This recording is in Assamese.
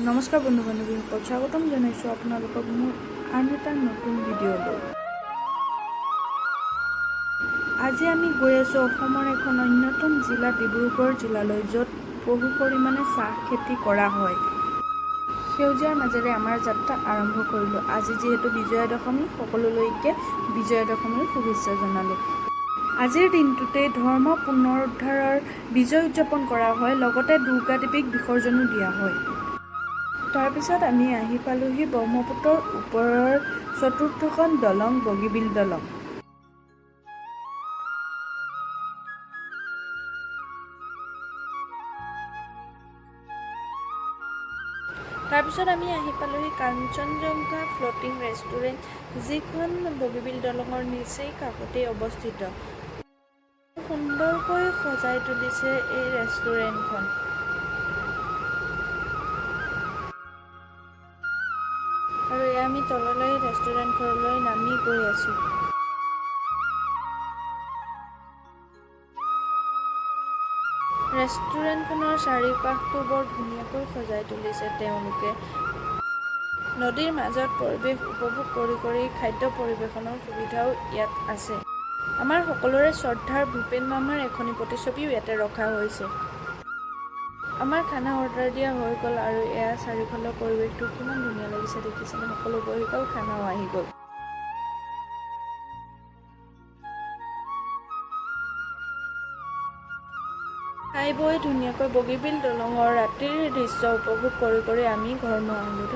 নমস্কাৰ বন্ধু বান্ধৱীসকল, স্বাগতম জনাইছোঁ আপোনালোকক মোৰ আন এটা নতুন ভিডিঅ'লৈ। আজি আমি গৈ আছোঁ অসমৰ এখন অন্যতম জিলা ডিব্ৰুগড় জিলালৈ, য'ত বহু পৰিমাণে চাহ খেতি কৰা হয়। সেউজীয়াৰ মাজেৰে আমাৰ যাত্ৰা আৰম্ভ কৰিলোঁ। আজি যিহেতু বিজয়া দশমী, সকলোলৈকে বিজয়া দশমীৰ শুভেচ্ছা জনালোঁ। আজিৰ দিনটোতেই ধৰ্ম পুনৰুদ্ধাৰৰ বিজয় উদযাপন কৰা হয়, লগতে দুৰ্গা দেৱীক বিসৰ্জনো দিয়া হয়। তাৰপিছত আমি আহি পালোহি ব্ৰহ্মপুত্ৰৰ ওপৰৰ চতুৰ্থখন দলং বগীবিল দলং। তাৰপিছত আমি আহি পালোহি কাঞ্চনজংঘা ফ্ল'টিং ৰেষ্টুৰেণ্ট, যিখন বগীবিল দলঙৰ নিচেই কাষতেই অৱস্থিত। সুন্দৰকৈ সজাই তুলিছে এই ৰেষ্টুৰেণ্টখন। আৰু এয়া আমি তললৈ ৰেষ্টুৰেণ্ট ঘৰলৈ নামি গৈ আছোঁ। ৰেষ্টুৰেণ্টখনৰ চাৰিওকাষটো বৰ ধুনীয়াকৈ সজাই তুলিছে তেওঁলোকে। নদীৰ মাজত পৰিৱেশ উপভোগ কৰি খাদ্য পৰিৱেশনৰ সুবিধাও ইয়াত আছে। আমাৰ সকলোৰে শ্ৰদ্ধাৰ ভূপেন মামাৰ এখনি প্ৰতিছবিও ইয়াতে ৰখা হৈছে। আমাৰ খানা অৰ্ডাৰ দিয়া হৈ গ'ল আৰু এয়া চাৰিওফালৰ পৰিৱেশটো কিমান ধুনীয়া লাগিছে দেখিছেনে? সকলো বহি গ'ল, খানাও আহি গ'ল। খাই বৈ ধুনীয়াকৈ বগীবিল দলঙৰ ৰাতিৰ দৃশ্য উপভোগ কৰি আমি ঘৰলৈ আহিলোঁ।